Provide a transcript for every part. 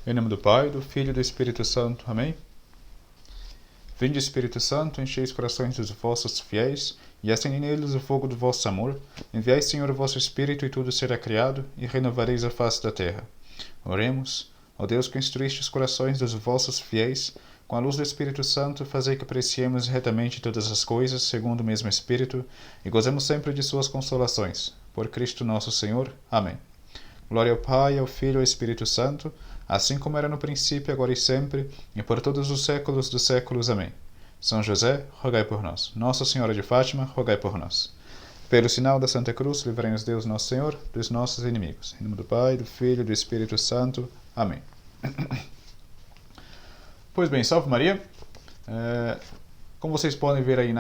Em nome do Pai, do Filho e do Espírito Santo. Amém. Vinde, Espírito Santo, enchei os corações dos vossos fiéis, e acendei neles o fogo do vosso amor. Enviai, Senhor, o vosso Espírito, e tudo será criado, e renovareis a face da terra. Oremos. Ó Deus, que instruíste os corações dos vossos fiéis, com a luz do Espírito Santo, fazei que apreciemos retamente todas as coisas, segundo o mesmo Espírito, e gozemos sempre de suas consolações. Por Cristo nosso Senhor. Amém. Glória ao Pai, ao Filho e ao Espírito Santo, assim como era no princípio, agora e sempre, e por todos os séculos dos séculos. Amém. São José, rogai por nós. Nossa Senhora de Fátima, rogai por nós. Pelo sinal da Santa Cruz, livrai-nos Deus Nosso Senhor dos nossos inimigos. Em nome do Pai, do Filho e do Espírito Santo. Amém. Pois bem, salve Maria. Como vocês podem ver aí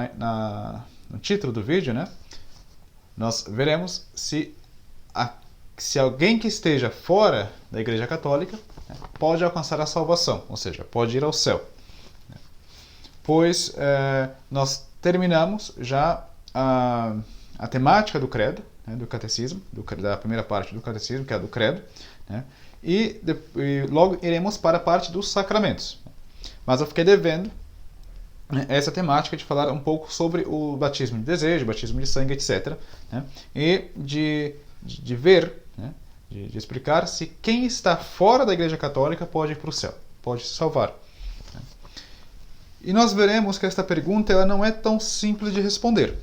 no título do vídeo, né? Nós veremos se alguém que esteja fora da Igreja Católica pode alcançar a salvação, ou seja, pode ir ao céu. Pois nós terminamos já a temática do credo, né, do catecismo, da primeira parte do catecismo, que é a do credo, né, e logo iremos para a parte dos sacramentos. Mas eu fiquei devendo essa temática de falar um pouco sobre o batismo de desejo, batismo de sangue, etc. Né, e de ver, né, de explicar se quem está fora da Igreja Católica pode ir para o céu, pode se salvar. E nós veremos que esta pergunta ela não é tão simples de responder,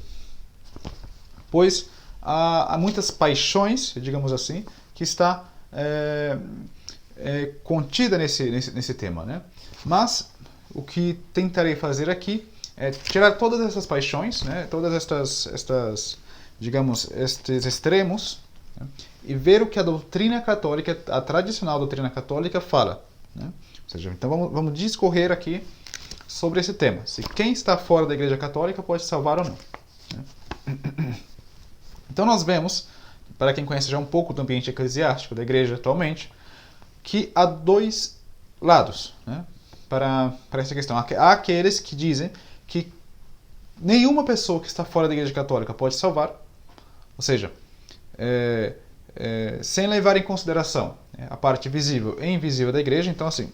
pois há muitas paixões, digamos assim, que está contida nesse tema, né? Mas o que tentarei fazer aqui é tirar todas essas paixões, né, todas estas digamos, estes extremos, né, e ver o que a doutrina católica, a tradicional doutrina católica fala, né? Ou seja, então vamos discorrer aqui sobre esse tema, se quem está fora da Igreja Católica pode salvar ou não, né? Então nós vemos, para quem conhece já um pouco do ambiente eclesiástico da Igreja atualmente, que há dois lados, né, para essa questão. Há aqueles que dizem que nenhuma pessoa que está fora da Igreja Católica pode salvar, ou seja, sem levar em consideração a parte visível e invisível da Igreja. Então, assim,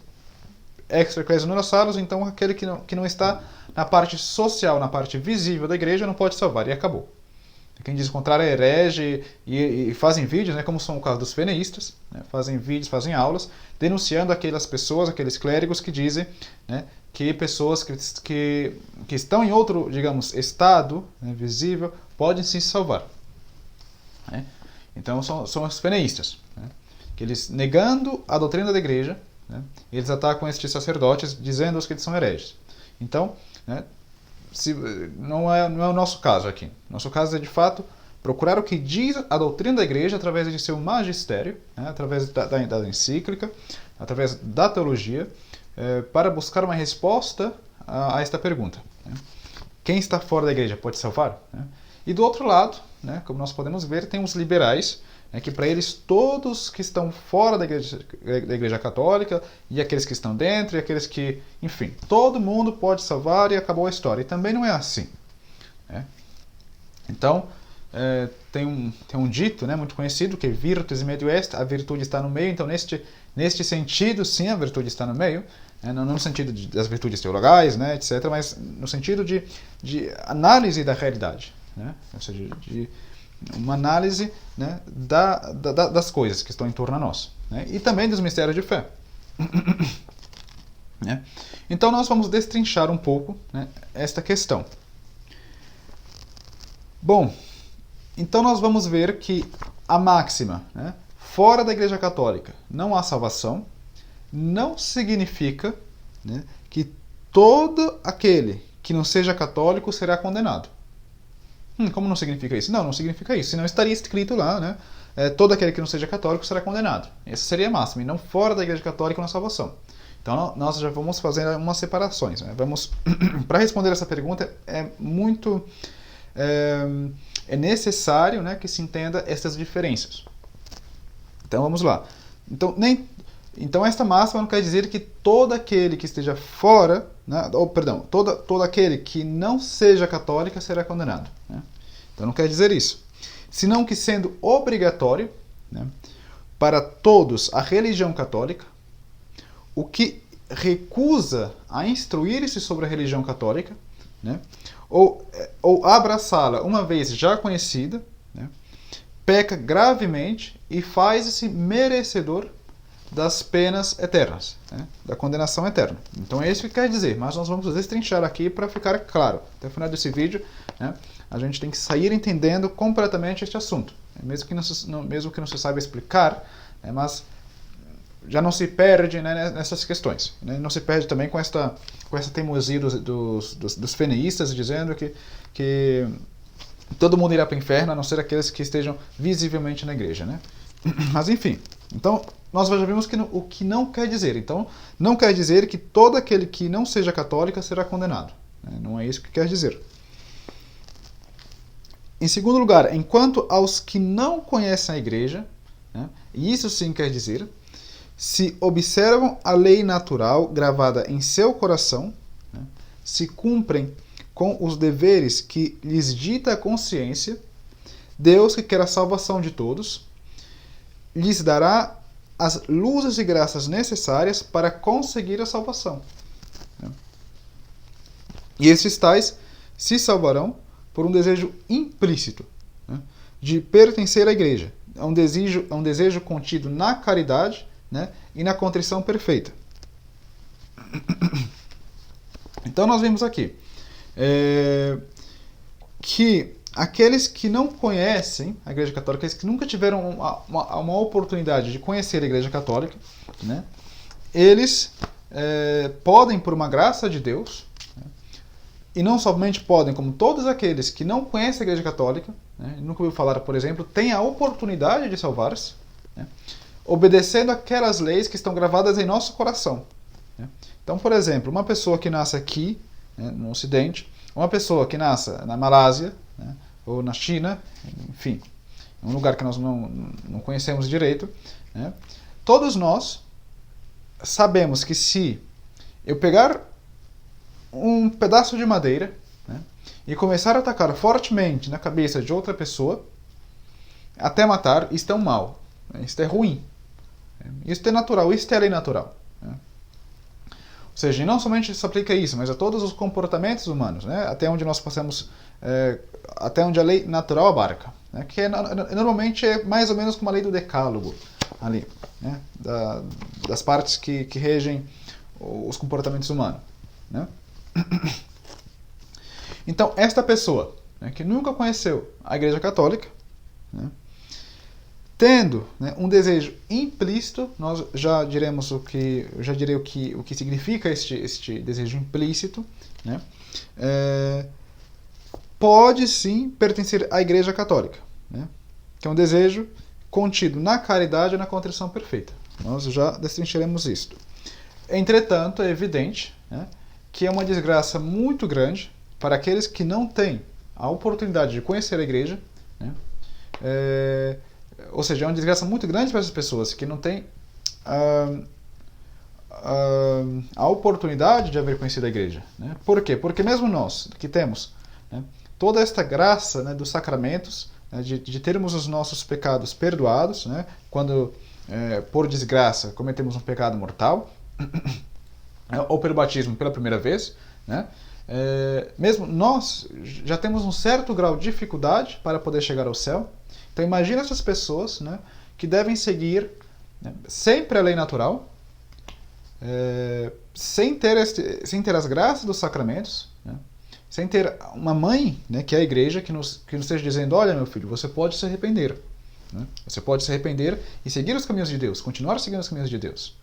extra ecclesia nulla salus, então aquele que não está na parte social, na parte visível da Igreja, não pode salvar, e acabou. Quem diz o contrário é herege e fazem vídeos, né, como são o caso dos feneístas, né, fazem vídeos, fazem aulas, denunciando aquelas pessoas, aqueles clérigos que dizem, né, que pessoas que estão em outro, digamos, estado, né, visível, podem se salvar. Né? Então são os feneístas, né, que eles, negando a doutrina da Igreja, né, eles atacam estes sacerdotes, dizendo-os que eles são hereges. Então, né, não é o nosso caso aqui. Nosso caso é, de fato, procurar o que diz a doutrina da Igreja através de seu magistério, né, através da encíclica, através da teologia, para buscar uma resposta a esta pergunta. Né? Quem está fora da Igreja pode salvar? Né? E do outro lado, né, como nós podemos ver, tem os liberais, né, que para eles todos que estão fora da igreja Católica, e aqueles que estão dentro, e aqueles que, enfim, todo mundo pode salvar e acabou a história. E também não é assim. Né? Então, tem um dito, né, muito conhecido, que é virtus in medio est, a virtude está no meio. Então, neste sentido, sim, a virtude está no meio, né, não no sentido das virtudes teologais, né, etc., mas no sentido de análise da realidade, né? Ou seja, de uma análise, né, das coisas que estão em torno a nós, né, e também dos mistérios de fé. Né? Então nós vamos destrinchar um pouco, né, esta questão. Bom, então nós vamos ver que a máxima, né, fora da Igreja Católica não há salvação, não significa, né, que todo aquele que não seja católico será condenado. Como não significa isso? Não significa isso. Senão estaria escrito lá, né? Todo aquele que não seja católico será condenado. Essa seria a máxima, e não fora da Igreja Católica na salvação. Então nós já vamos fazer umas separações. Né? Para responder essa pergunta é necessário, né, que se entenda essas diferenças. Então vamos lá. Então esta máxima não quer dizer que todo aquele que esteja fora, né, todo aquele que não seja católico será condenado. Né? Então não quer dizer isso. Senão que, sendo obrigatório, né, para todos a religião católica, o que recusa a instruir-se sobre a religião católica, né, ou abraçá-la uma vez já conhecida, né, peca gravemente e faz-se merecedor das penas eternas, né, da condenação eterna. Então é isso que quer dizer, mas nós vamos destrinchar aqui para ficar claro. Até o final desse vídeo, né, a gente tem que sair entendendo completamente este assunto, mesmo que não se saiba explicar, né, mas já não se perde, né, nessas questões. Né? Não se perde também com essa teimosia dos feneístas dizendo que todo mundo irá para o inferno, a não ser aqueles que estejam visivelmente na igreja. Né? Mas enfim, então nós já vimos o que não quer dizer. Então, não quer dizer que todo aquele que não seja católico será condenado. Né? Não é isso que quer dizer. Em segundo lugar, enquanto aos que não conhecem a igreja, né, e isso sim quer dizer, se observam a lei natural gravada em seu coração, né, se cumprem com os deveres que lhes dita a consciência, Deus, que quer a salvação de todos, lhes dará as luzes e graças necessárias para conseguir a salvação. Né? E esses tais se salvarão por um desejo implícito, né, de pertencer à igreja. É um desejo contido na caridade, né, e na contrição perfeita. Então nós vimos aqui que aqueles que não conhecem a Igreja Católica, aqueles que nunca tiveram uma oportunidade de conhecer a Igreja Católica, né, eles podem, por uma graça de Deus, né, e não somente podem, como todos aqueles que não conhecem a Igreja Católica, né, nunca ouviu falar, por exemplo, têm a oportunidade de salvar-se, né, obedecendo aquelas leis que estão gravadas em nosso coração. Né? Então, por exemplo, uma pessoa que nasce aqui, né, no Ocidente, uma pessoa que nasce na Malásia, né, ou na China, enfim, um lugar que nós não conhecemos direito, né, todos nós sabemos que se eu pegar um pedaço de madeira, né, e começar a atacar fortemente na cabeça de outra pessoa, até matar, isto é um mal, né, isto é ruim. Isso é natural, isso é a lei natural. Né? Ou seja, não somente se aplica a isso, mas a todos os comportamentos humanos, né? Até onde nós passamos, até onde a lei natural abarca. Né? Que normalmente é mais ou menos como a lei do decálogo, ali, né? Das partes que regem os comportamentos humanos. Né? Então, esta pessoa, né, que nunca conheceu a Igreja Católica, né, tendo, né, um desejo implícito, nós já direi o que significa este desejo implícito, né, pode sim pertencer à Igreja Católica, né, que é um desejo contido na caridade e na contrição perfeita. Nós já destrincharemos isto. Entretanto, é evidente, né, que é uma desgraça muito grande para aqueles que não têm a oportunidade de conhecer a Igreja, né, ou seja, é uma desgraça muito grande para essas pessoas que não têm a oportunidade de haver conhecido a Igreja. Né? Por quê? Porque mesmo nós, que temos, né, toda esta graça, né, dos sacramentos, né, de termos os nossos pecados perdoados, né, quando, por desgraça, cometemos um pecado mortal, ou pelo batismo pela primeira vez, né, mesmo nós já temos um certo grau de dificuldade para poder chegar ao céu. Então imagina essas pessoas, né, que devem seguir, né, sempre a lei natural, sem ter as graças dos sacramentos, né, sem ter uma mãe, né, que é a igreja, que nos esteja dizendo: olha, meu filho, você pode se arrepender. Né, você pode se arrepender e seguir os caminhos de Deus, continuar seguindo os caminhos de Deus.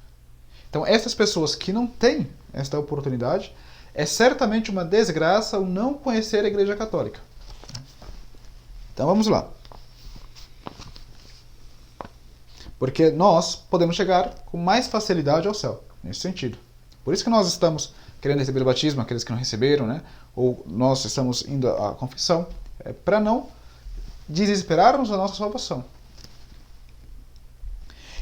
Então essas pessoas que não têm esta oportunidade, é certamente uma desgraça o não conhecer a Igreja Católica. Então vamos lá. Porque nós podemos chegar com mais facilidade ao céu, nesse sentido. Por isso que nós estamos querendo receber o batismo, aqueles que não receberam, né? Ou nós estamos indo à confissão, para não desesperarmos a nossa salvação.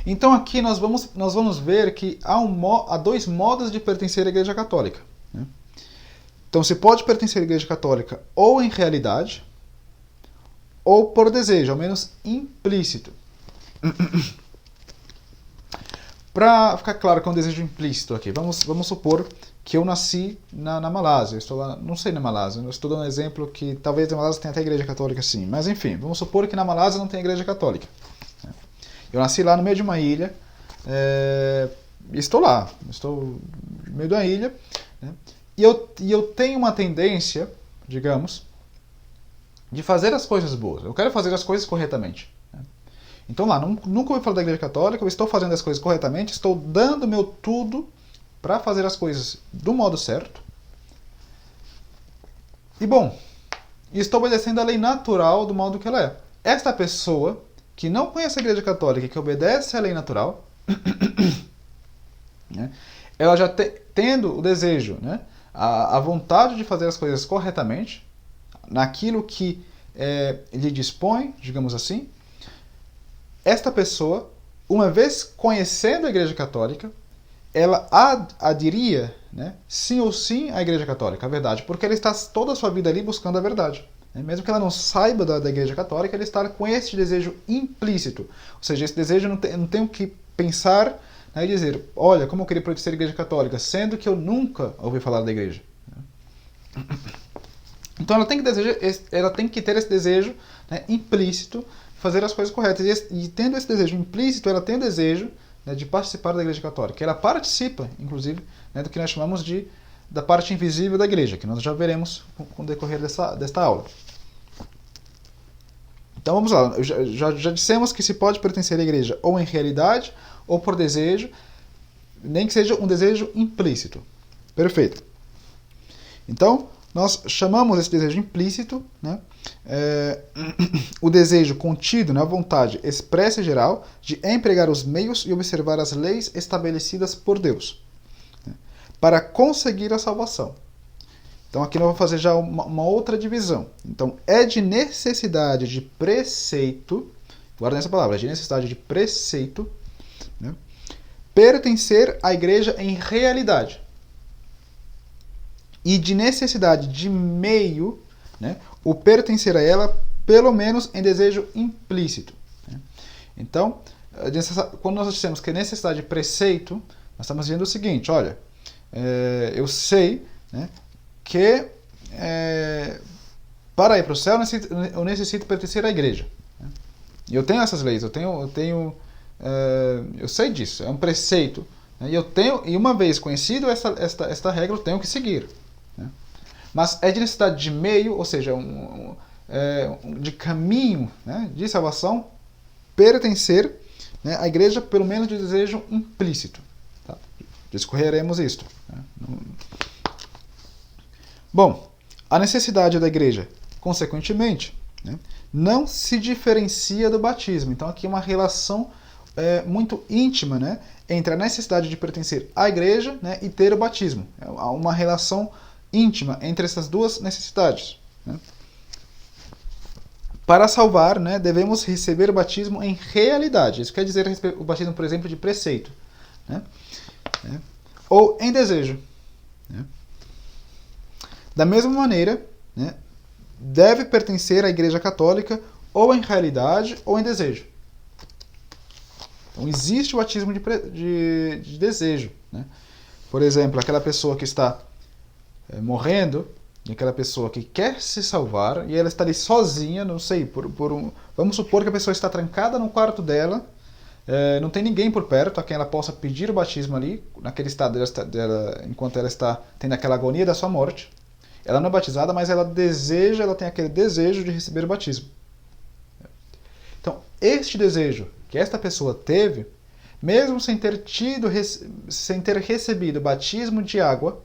Então aqui nós vamos ver que há dois modos de pertencer à Igreja Católica. Né? Então se pode pertencer à Igreja Católica ou em realidade, ou por desejo, ao menos implícito. Para ficar claro que é um desejo implícito aqui, vamos supor que eu nasci na Malásia, eu estou lá, não sei na Malásia, eu estou dando um exemplo que talvez na Malásia tenha até igreja católica sim, mas enfim, vamos supor que na Malásia não tem igreja católica. Eu nasci lá no meio de uma ilha, estou lá, estou no meio da ilha, né, e eu tenho uma tendência, digamos, de fazer as coisas boas, eu quero fazer as coisas corretamente. Então lá, nunca ouvi falar da igreja católica, eu estou fazendo as coisas corretamente, estou dando meu tudo para fazer as coisas do modo certo. E bom, estou obedecendo a lei natural do modo que ela é. Esta pessoa que não conhece a igreja católica e que obedece à lei natural, né, ela já tendo o desejo, né, a vontade de fazer as coisas corretamente, naquilo que lhe dispõe, digamos assim, esta pessoa, uma vez conhecendo a Igreja Católica, ela adiria, né, sim ou sim à Igreja Católica, a verdade, porque ela está toda a sua vida ali buscando a verdade. Né? Mesmo que ela não saiba da Igreja Católica, ela está com esse desejo implícito. Ou seja, esse desejo não tem o que pensar, né, e dizer, olha, como eu queria pertencer à Igreja Católica, sendo que eu nunca ouvi falar da Igreja. Então ela tem que ter esse desejo, né, implícito, fazer as coisas corretas. E tendo esse desejo implícito, ela tem o desejo, né, de participar da Igreja Católica. Ela participa, inclusive, né, do que nós chamamos da parte invisível da Igreja, que nós já veremos com o decorrer desta aula. Então vamos lá, já dissemos que se pode pertencer à Igreja ou em realidade, ou por desejo, nem que seja um desejo implícito. Perfeito. Então, nós chamamos esse desejo implícito, né, o desejo contido na vontade expressa e geral de empregar os meios e observar as leis estabelecidas por Deus, né, para conseguir a salvação. Então aqui nós vamos fazer já uma outra divisão. Então é de necessidade de preceito, guardem essa palavra, é de necessidade de preceito, né, pertencer à igreja em realidade. E de necessidade de meio, né, o pertencer a ela, pelo menos em desejo implícito. Né? Então, quando nós dissemos que é necessidade de preceito, nós estamos dizendo o seguinte, olha, eu sei, né, que para ir para o céu eu necessito pertencer à igreja. Né? E eu tenho essas leis, eu sei disso, é um preceito. Né? E uma vez conhecido esta regra, eu tenho que seguir. Né? Mas é de necessidade de meio, ou seja, de caminho, né, de salvação, pertencer, né, à igreja, pelo menos de desejo implícito. Tá? Discorreremos isto. Né? Bom, a necessidade da igreja, consequentemente, né, não se diferencia do batismo. Então aqui é uma relação muito íntima, né, entre a necessidade de pertencer à igreja, né, e ter o batismo. Há uma relação íntima entre essas duas necessidades. Né? Para salvar, né, devemos receber o batismo em realidade. Isso quer dizer o batismo, por exemplo, de preceito. Né? Ou em desejo. Né? Da mesma maneira, né, deve pertencer à Igreja Católica ou em realidade ou em desejo. Então existe o batismo de desejo. Né? Por exemplo, aquela pessoa que está morrendo, e aquela pessoa que quer se salvar, e ela está ali sozinha, não sei, vamos supor que a pessoa está trancada no quarto dela, não tem ninguém por perto a quem ela possa pedir o batismo ali, naquele estado dela, enquanto ela está tendo aquela agonia da sua morte. Ela não é batizada, mas ela tem aquele desejo de receber o batismo. Então, este desejo que esta pessoa teve, mesmo sem ter recebido o batismo de água,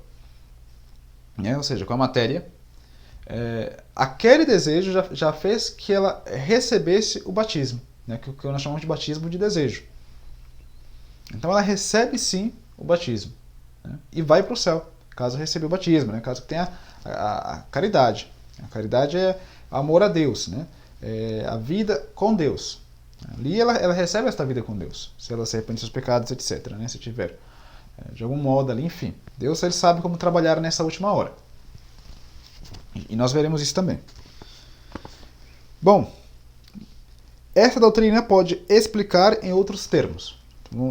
né, ou seja, com a matéria, aquele desejo já fez que ela recebesse o batismo, né, que nós chamamos de batismo de desejo. Então ela recebe sim o batismo, né, e vai para o céu, caso receba o batismo, né, caso tenha a caridade. A caridade é amor a Deus, né, a vida com Deus. Ali ela recebe esta vida com Deus, se ela se arrepende dos seus pecados, etc., né, se tiver. De algum modo ali, enfim. Deus ele sabe como trabalhar nessa última hora. E nós veremos isso também. Bom, essa doutrina pode explicar em outros termos.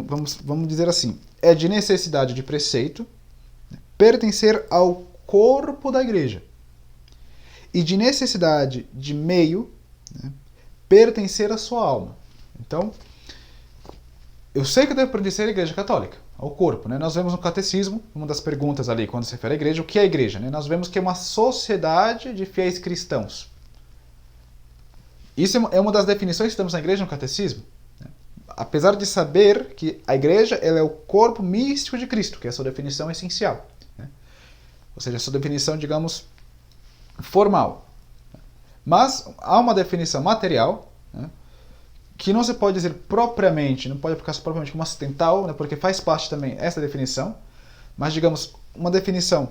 vamos dizer assim, é de necessidade de preceito, pertencer ao corpo da igreja. E de necessidade de meio, né, pertencer à sua alma. Então, eu sei que eu devo pertencer à igreja católica, ao corpo. Né? Nós vemos no catecismo, uma das perguntas ali, quando se refere à igreja, o que é a igreja? Né? Nós vemos que é uma sociedade de fiéis cristãos. Isso é uma das definições que temos na igreja no catecismo. Né? Apesar de saber que a igreja ela é o corpo místico de Cristo, que é a sua definição essencial. Né? Ou seja, a sua definição, digamos, formal. Mas há uma definição material, né, que não se pode dizer propriamente, não pode aplicar propriamente como acidental, né, porque faz parte também essa definição, mas digamos, uma definição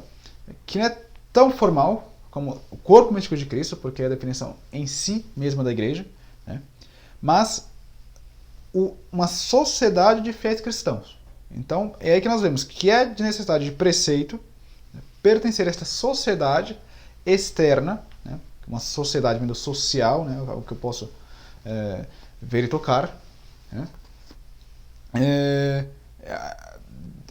que não é tão formal como o corpo místico de Cristo, porque é a definição em si mesma da igreja, né, mas uma sociedade de fiéis cristãos. Então, é aí que nós vemos que é de necessidade de preceito, né, pertencer a esta sociedade externa, né, uma sociedade meio social, né, o que eu posso ver e tocar. Né,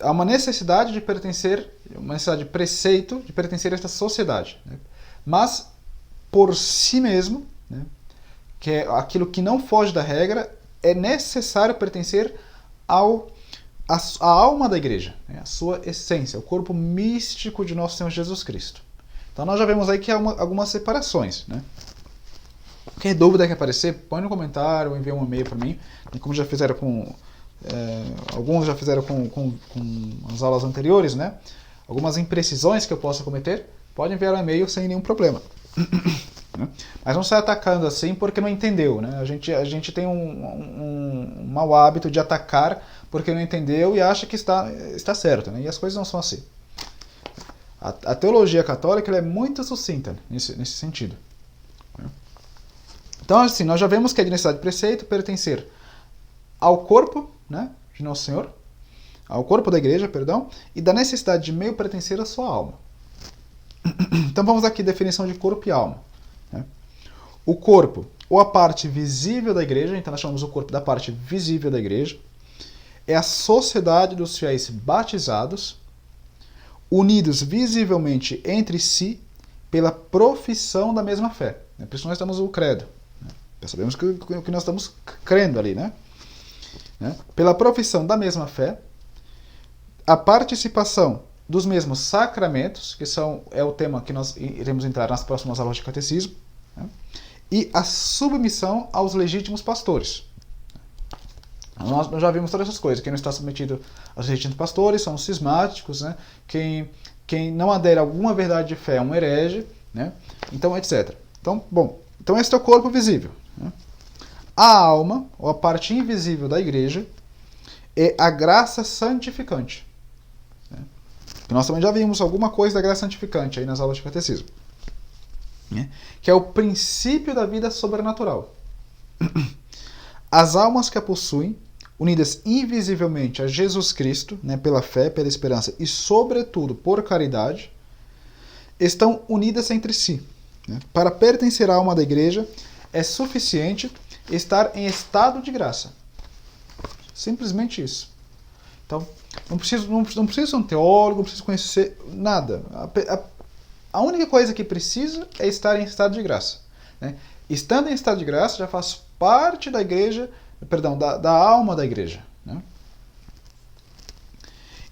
há uma necessidade de pertencer, uma necessidade de preceito, de pertencer a esta sociedade. Né, mas, por si mesmo, né, que é aquilo que não foge da regra, é necessário pertencer à alma da igreja, né, a sua essência, o corpo místico de nosso Senhor Jesus Cristo. Então nós já vemos aí que há algumas separações. Né? Qualquer dúvida que aparecer, põe no comentário ou envia um e-mail para mim. E como já fizeram com... alguns já fizeram com as aulas anteriores, né? Algumas imprecisões que eu possa cometer, pode enviar um e-mail sem nenhum problema. Mas não sai atacando assim porque não entendeu. Né? A gente tem um mau hábito de atacar porque não entendeu e acha que está certo. Né? E as coisas não são assim. A teologia católica ela é muito sucinta nesse sentido. Então, assim, nós já vemos que é de necessidade de preceito pertencer ao corpo, né, de Nosso Senhor, ao corpo da igreja, perdão, e da necessidade de meio pertencer à sua alma. Então vamos aqui, definição de corpo e alma. Né? O corpo, ou a parte visível da igreja, então nós chamamos o corpo da parte visível da igreja, é a sociedade dos fiéis batizados, unidos visivelmente entre si pela profissão da mesma fé. Por isso nós temos o credo. Já sabemos que nós estamos crendo ali, né? Pela profissão da mesma fé, a participação dos mesmos sacramentos, que é o tema que nós iremos entrar nas próximas aulas de catecismo, né? E a submissão aos legítimos pastores. Nós já vimos todas essas coisas. Quem não está submetido aos legítimos pastores são os cismáticos, né? Quem não adere a alguma verdade de fé é um herege, né? Então, etc. Então este é o corpo visível. Né? A alma, ou a parte invisível da igreja, é a graça santificante. Né? Nós também já vimos alguma coisa da graça santificante aí nas aulas de catecismo. Né? Que é o princípio da vida sobrenatural. As almas que a possuem, unidas invisivelmente a Jesus Cristo, né, pela fé, pela esperança e, sobretudo, por caridade, estão unidas entre si. Né? Para pertencer à alma da igreja, é suficiente estar em estado de graça. Simplesmente isso. Então, não precisa ser um teólogo, não precisa conhecer nada. A única coisa que precisa é estar em estado de graça. Né? Estando em estado de graça, já faz parte da igreja, da alma da igreja. Né?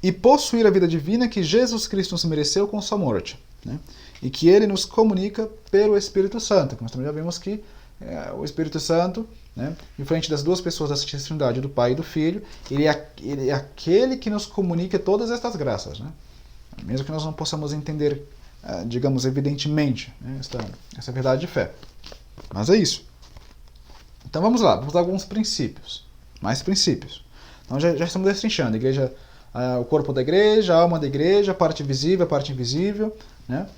E possuir a vida divina que Jesus Cristo nos mereceu com sua morte. Né? E que ele nos comunica pelo Espírito Santo. Nós também já vimos que o Espírito Santo, né, em frente das duas pessoas da Santíssima Trindade, do Pai e do Filho, ele é aquele que nos comunica todas estas graças. Né? Mesmo que nós não possamos entender, digamos, evidentemente, né, essa verdade de fé. Mas é isso. Então vamos lá, vamos dar alguns princípios. Mais princípios. Então já estamos destrinchando. A igreja, o corpo da igreja, a alma da igreja, a parte visível, a parte invisível. Né?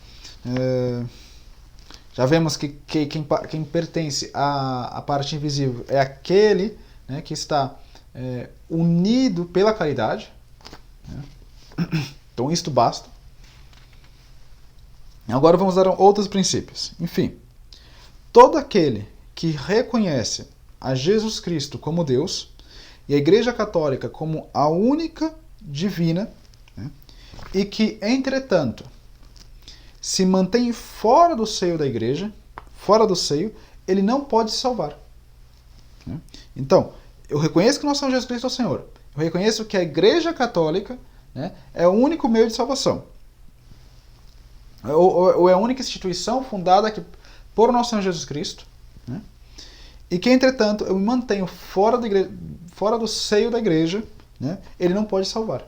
Já vemos que quem pertence à parte invisível é aquele, né, que está unido pela caridade. Né? Então isto basta. Agora vamos dar outros princípios. Enfim, todo aquele que reconhece a Jesus Cristo como Deus e a Igreja Católica como a única divina, né, e que, entretanto, se mantém fora do seio da Igreja, fora do seio, ele não pode se salvar. Né? Então, eu reconheço que nosso Senhor Jesus Cristo é o Senhor. Eu reconheço que a Igreja Católica, né, é o único meio de salvação. Ou é a única instituição fundada aqui por nosso Senhor Jesus Cristo, né? E que, entretanto, eu me mantenho fora do seio da igreja, né? Ele não pode salvar.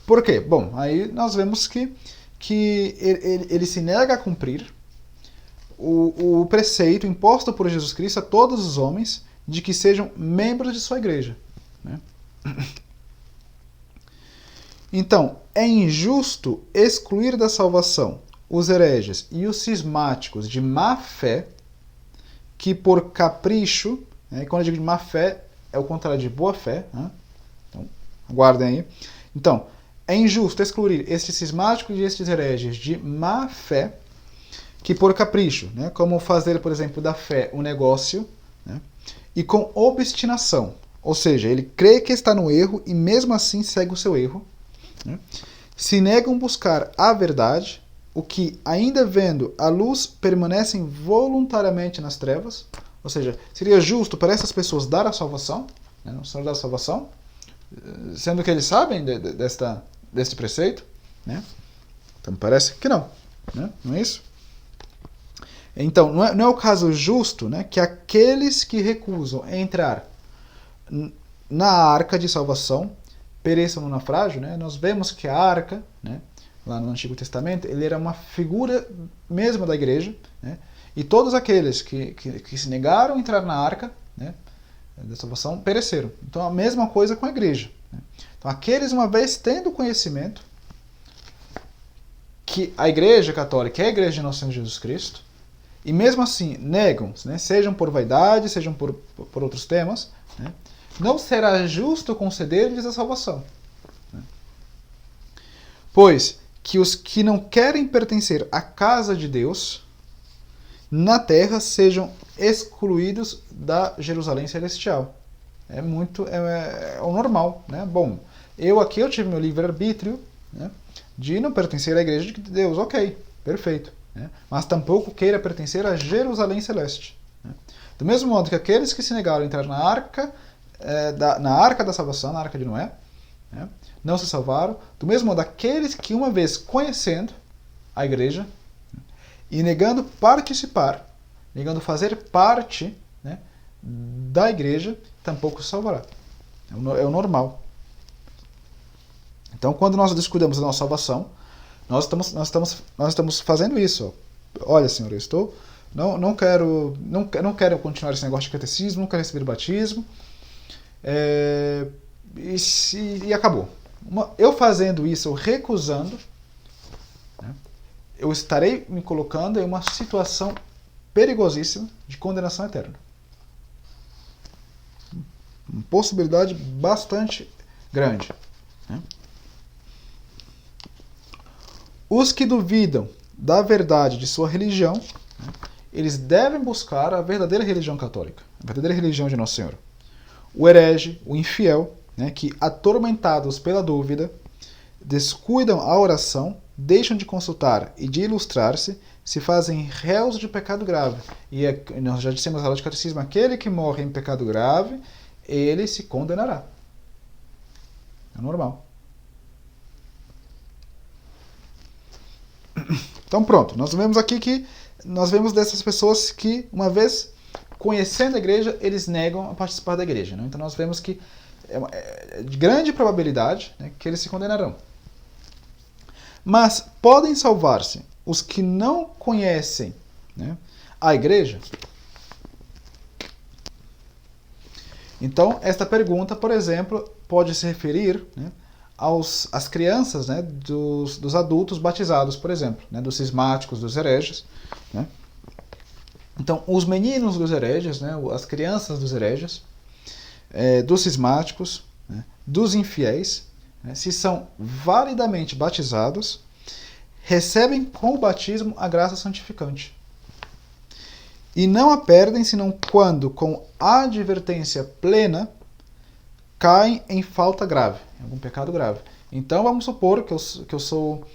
Por quê? Bom, aí nós vemos que ele se nega a cumprir o preceito imposto por Jesus Cristo a todos os homens de que sejam membros de sua igreja, né? Então, é injusto excluir da salvação os hereges e os cismáticos de má fé, que por capricho, né, quando eu digo de má fé, é o contrário de boa fé, né? Então, aguardem aí. Então, é injusto excluir estes cismáticos e estes hereges de má fé, que por capricho, né, como fazer, por exemplo, da fé um negócio, né, e com obstinação, ou seja, ele crê que está no erro e mesmo assim segue o seu erro, né, se negam buscar a verdade, o que, ainda vendo a luz, permanecem voluntariamente nas trevas. Ou seja, seria justo para essas pessoas dar a salvação, né, o Senhor dá a salvação, sendo que eles sabem deste preceito, né? Então parece que não, né? Não é isso? Então, não é o caso justo, né, que aqueles que recusam entrar na arca de salvação pereçam no naufrágio, né? Nós vemos que a arca, né, lá no Antigo Testamento, ele era uma figura mesmo da igreja, né? E todos aqueles que se negaram a entrar na arca, né, da salvação pereceram. Então a mesma coisa com a igreja, né? Então aqueles, uma vez tendo conhecimento que a Igreja Católica é a Igreja de Nosso Senhor Jesus Cristo, e mesmo assim negam, né, sejam por vaidade, sejam por outros temas, né, não será justo conceder-lhes a salvação. Né? Pois que os que não querem pertencer à casa de Deus na terra sejam excluídos da Jerusalém Celestial. É o normal, né? Bom, eu tive meu livre-arbítrio, né, de não pertencer à igreja de Deus, ok, perfeito, né? Mas tampouco queira pertencer à Jerusalém Celeste. Né? Do mesmo modo que aqueles que se negaram a entrar na arca da salvação, na arca de Noé, né, não se salvaram, do mesmo modo aqueles que, uma vez conhecendo a igreja, né, e negando participar, negando fazer parte, né, da igreja, tampouco se salvará. É o normal. Então, quando nós descuidamos da nossa salvação, nós estamos fazendo isso. Olha, Senhor, eu não quero continuar esse negócio de catecismo, não quero receber o batismo, e acabou. Eu fazendo isso, eu recusando, né, eu estarei me colocando em uma situação perigosíssima de condenação eterna. Uma possibilidade bastante grande, né? Os que duvidam da verdade de sua religião, né, eles devem buscar a verdadeira religião católica, a verdadeira religião de Nosso Senhor. O herege, o infiel, né, que, atormentados pela dúvida, descuidam a oração, deixam de consultar e de ilustrar-se, se fazem réus de pecado grave. E nós já dissemos na aula de catecismo, aquele que morre em pecado grave, ele se condenará. É normal. Então pronto, nós vemos dessas pessoas que, uma vez conhecendo a igreja, eles negam a participar da igreja, né? Então nós vemos que é de grande probabilidade, né, que eles se condenarão. Mas podem salvar-se os que não conhecem, né, a igreja? Então, esta pergunta, por exemplo, pode se referir, né, às crianças, né, dos adultos batizados, por exemplo, né, dos cismáticos, dos hereges. Né? Então, os meninos dos hereges, né, as crianças dos hereges, dos cismáticos, né, dos infiéis, né, se são validamente batizados, recebem com o batismo a graça santificante. E não a perdem senão quando, com advertência plena, caem em falta grave, em algum pecado grave. Então vamos supor que eu sou,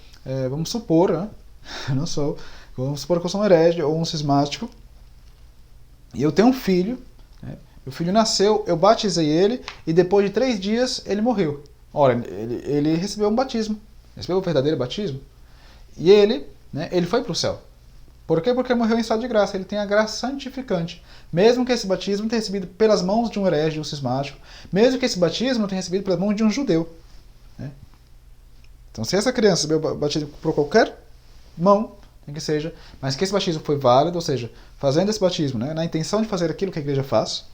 vamos supor, né? Não sou, vamos supor que eu sou um herege ou um cismático, e eu tenho um filho, né? O filho nasceu, eu batizei ele, e depois de 3 dias ele morreu. Ora, ele recebeu um batismo, recebeu o verdadeiro batismo, e ele, né, ele foi para o céu. Por quê? Porque morreu em estado de graça. Ele tem a graça santificante. Mesmo que esse batismo tenha recebido pelas mãos de um herege, de um cismático. Mesmo que esse batismo tenha recebido pelas mãos de um judeu. Né? Então, se essa criança recebeu batismo por qualquer mão, tem que seja, mas que esse batismo foi válido, ou seja, fazendo esse batismo, né, na intenção de fazer aquilo que a igreja faz,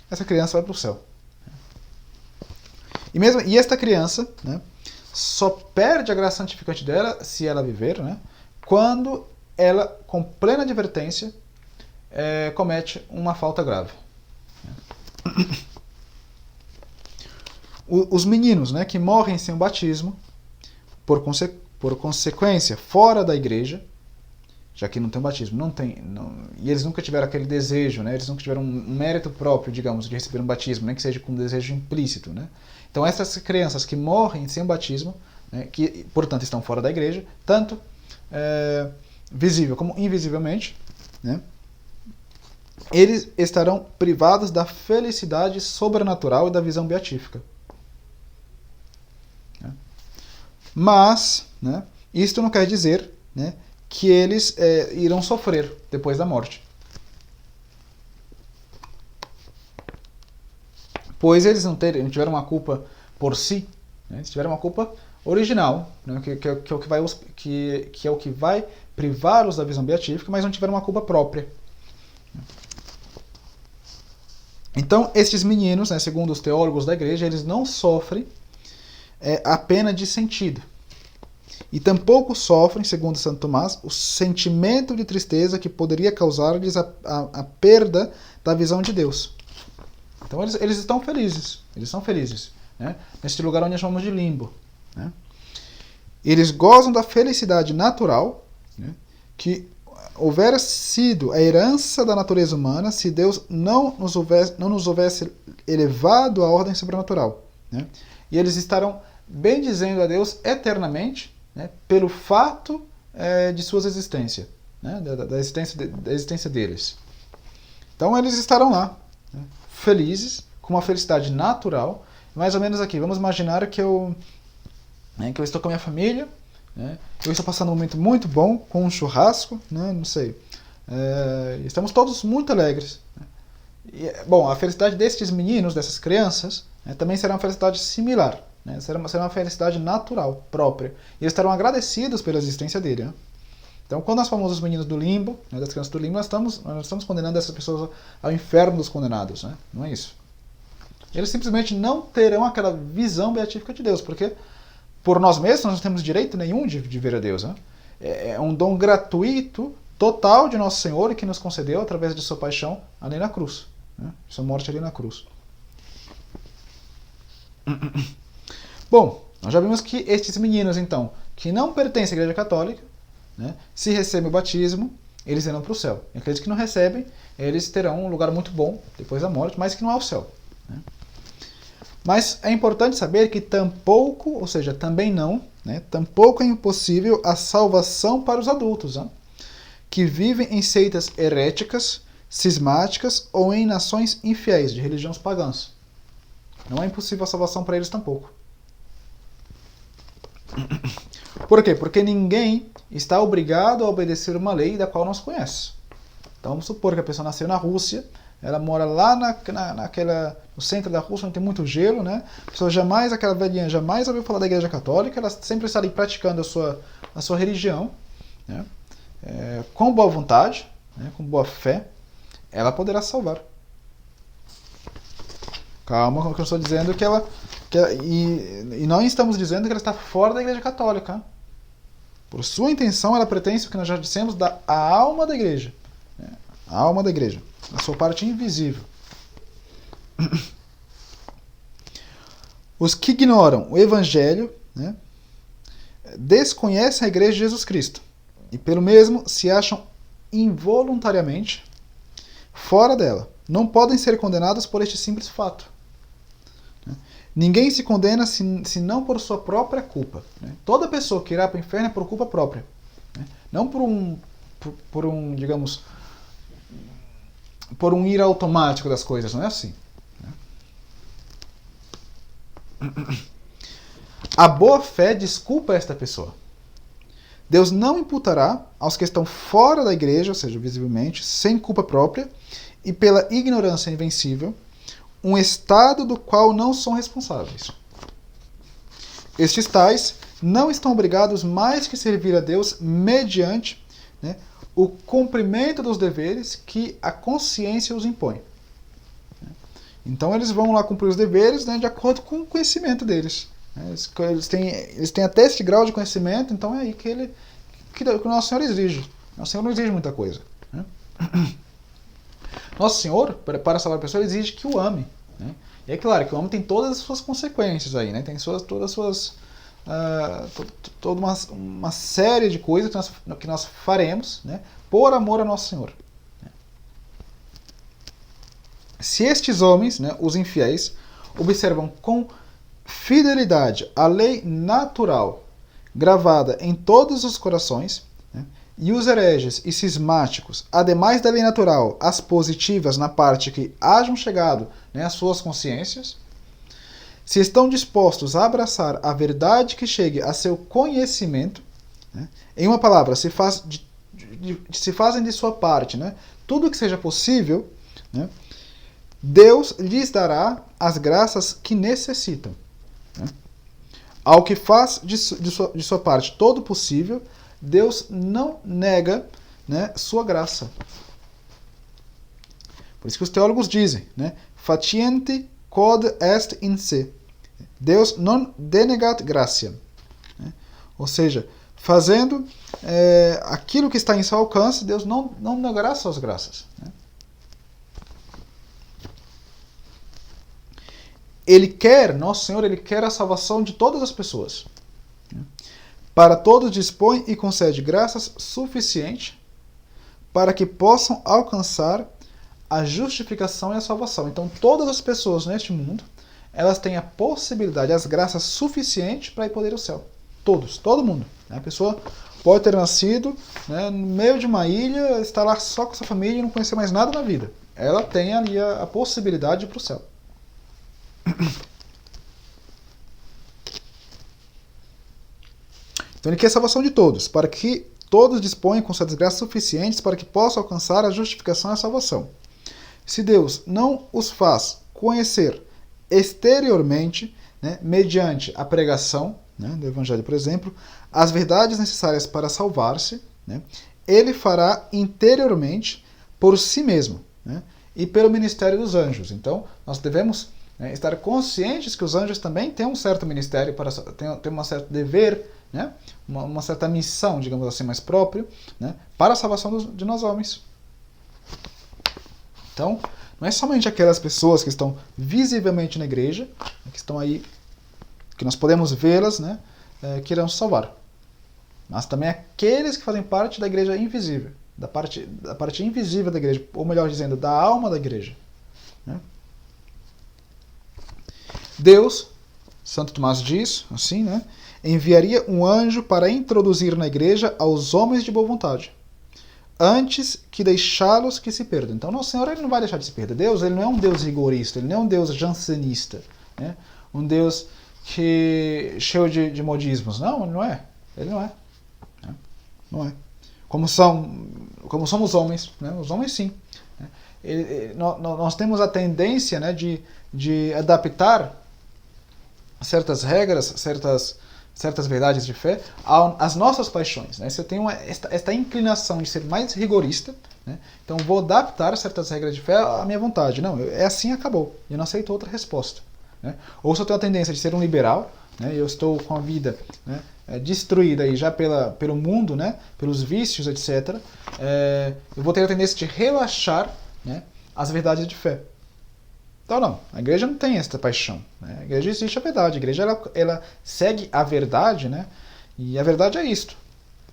essa criança vai para o céu. E esta criança, né, só perde a graça santificante dela, se ela viver, né, quando ela, com plena advertência, comete uma falta grave. Os meninos, né, que morrem sem o batismo, por consequência, fora da igreja, já que não tem batismo, e eles nunca tiveram aquele desejo, né, eles nunca tiveram um mérito próprio, digamos, de receber um batismo, nem que seja com um desejo implícito. Né? Então essas crianças que morrem sem o batismo, né, que portanto estão fora da igreja, tanto visível como invisivelmente, né, eles estarão privados da felicidade sobrenatural e da visão beatífica. Né? Mas, né, isto não quer dizer, né, que eles irão sofrer depois da morte. Pois eles não tiveram uma culpa por si, né, eles tiveram uma culpa original, né, que é o que vai privá-los da visão beatífica, mas não tiveram uma culpa própria. Então, estes meninos, né, segundo os teólogos da igreja, eles não sofrem a pena de sentido. E tampouco sofrem, segundo Santo Tomás, o sentimento de tristeza que poderia causar-lhes a perda da visão de Deus. Então, eles estão felizes. Eles são felizes. Né, nesse lugar onde nós chamamos de limbo. Né? Eles gozam da felicidade natural, né, que houvera sido a herança da natureza humana se Deus não nos houvesse elevado à ordem sobrenatural. Né? E eles estarão bendizendo a Deus eternamente, né, pelo fato de sua existência, né, da existência deles. Então eles estarão lá, né, felizes, com uma felicidade natural, mais ou menos aqui. Vamos imaginar que eu estou com a minha família, né, eu estou passando um momento muito bom, com um churrasco, né, não sei. Estamos todos muito alegres. Né. E, bom, a felicidade destes meninos, dessas crianças, né, também será uma felicidade similar. Né, será uma felicidade natural, própria. E eles estarão agradecidos pela existência dele. Né. Então, quando nós falamos dos meninos do limbo, né, das crianças do limbo, nós estamos condenando essas pessoas ao inferno dos condenados. Né. Não é isso. Eles simplesmente não terão aquela visão beatífica de Deus, porque por nós mesmos nós não temos direito nenhum de ver a Deus. Né? É um dom gratuito, total de Nosso Senhor, que nos concedeu através de sua paixão ali na cruz. Né? Sua morte ali na cruz. Bom, nós já vimos que estes meninos, então, que não pertencem à Igreja Católica, né, se recebem o batismo, eles irão para o céu. E aqueles que não recebem, eles terão um lugar muito bom depois da morte, mas que não é o céu. Né? Mas é importante saber que tampouco, ou seja, também não, né, tampouco é impossível a salvação para os adultos, né, que vivem em seitas heréticas, cismáticas ou em nações infiéis, de religiões pagãs. Não é impossível a salvação para eles tampouco. Por quê? Porque ninguém está obrigado a obedecer uma lei da qual não se conhece. Então vamos supor que a pessoa nasceu na Rússia, ela mora lá no centro da Rússia, onde tem muito gelo, né? A pessoa aquela velhinha jamais ouviu falar da Igreja Católica, ela sempre está ali praticando a sua religião, né? Com boa vontade, né? Com boa fé, ela poderá salvar. Calma, como eu estou dizendo e não estamos dizendo que ela está fora da Igreja Católica. Por sua intenção, ela pertence, o que nós já dissemos, à alma da Igreja. Né? A alma da Igreja. A sua parte invisível. Os que ignoram o Evangelho, né, desconhecem a Igreja de Jesus Cristo. E pelo mesmo se acham involuntariamente fora dela. Não podem ser condenados por este simples fato. Ninguém se condena senão por sua própria culpa. Né? Toda pessoa que irá para o inferno é por culpa própria. Né? Não por um, digamos, por um ir automático das coisas. Não é assim. Né? A boa fé desculpa esta pessoa. Deus não imputará aos que estão fora da igreja, ou seja, visivelmente, sem culpa própria, e pela ignorância invencível, um estado do qual não são responsáveis. Estes tais não estão obrigados mais que servir a Deus mediante, né, o cumprimento dos deveres que a consciência os impõe. Então eles vão lá cumprir os deveres, né, de acordo com o conhecimento deles. Eles têm até esse grau de conhecimento, então é aí que o Nosso Senhor exige. Nosso Senhor não exige muita coisa. Né? Nosso Senhor, para salvar a pessoa, ele exige que o ame. Né? E é claro que o homem tem todas as suas consequências aí, né? Tem todas as suas. Toda uma série de coisas que nós faremos, né, por amor a Nosso Senhor. Se estes homens, né, os infiéis, observam com fidelidade a lei natural gravada em todos os corações, né, e os hereges e cismáticos, ademais da lei natural, as positivas na parte que hajam chegado, né, às suas consciências, se estão dispostos a abraçar a verdade que chegue a seu conhecimento, né, em uma palavra, se fazem de sua parte, né, tudo o que seja possível, né, Deus lhes dará as graças que necessitam. Né? Ao que faz de sua parte todo o possível, Deus não nega, né, sua graça. Por isso que os teólogos dizem, né, faciente quod est in se. Deus non denegat gratia. Né? Ou seja, fazendo aquilo que está em seu alcance, Deus não negará suas graças. Né? Nosso Senhor, Ele quer a salvação de todas as pessoas. Para todos dispõe e concede graças suficientes para que possam alcançar a justificação e a salvação. Então, todas as pessoas neste mundo, elas têm a possibilidade, as graças suficientes para ir poder ao céu. Todo mundo. A pessoa pode ter nascido, né, no meio de uma ilha, estar lá só com sua família e não conhecer mais nada na vida. Ela tem ali a possibilidade de ir para o céu. Então ele quer a salvação de todos, para que todos disponham com suas graças suficientes para que possam alcançar a justificação e a salvação. Se Deus não os faz conhecer exteriormente, né, mediante a pregação, né, do Evangelho, por exemplo, as verdades necessárias para salvar-se, né, ele fará interiormente por si mesmo, né, e pelo ministério dos anjos. Então nós devemos estar conscientes que os anjos também têm um certo ministério, têm um certo dever, né? Uma certa missão, digamos assim, mais própria, né? Para a salvação de nós homens. Então, não é somente aquelas pessoas que estão visivelmente na igreja, que estão aí, que nós podemos vê-las, né? Que irão se salvar. Mas também aqueles que fazem parte da igreja invisível, da parte invisível da igreja, ou melhor dizendo, da alma da igreja. Né? Deus, Santo Tomás diz, assim, né, enviaria um anjo para introduzir na igreja aos homens de boa vontade, antes que deixá-los que se perdam. Então, Nosso Senhor, Ele não vai deixar de se perder. Deus, Ele não é um Deus rigorista, Ele não é um Deus jansenista, né, um Deus cheio de modismos. Não, Ele não é. Ele não é. Não é. Como somos homens, né? Os homens sim. Nós temos a tendência, né, de adaptar certas regras, certas verdades de fé às nossas paixões. Né? Se eu tenho esta inclinação de ser mais rigorista, né, então vou adaptar certas regras de fé à minha vontade. Não, é assim, acabou. Eu não aceito outra resposta. Né? Ou se eu tenho a tendência de ser um liberal, né, eu estou com a vida, né, destruída aí já pelo mundo, né, pelos vícios, etc., eu vou ter a tendência de relaxar, né, as verdades de fé. Então não, a igreja não tem essa paixão. Né? A igreja existe a verdade, a igreja ela segue a verdade, né? E a verdade é isto.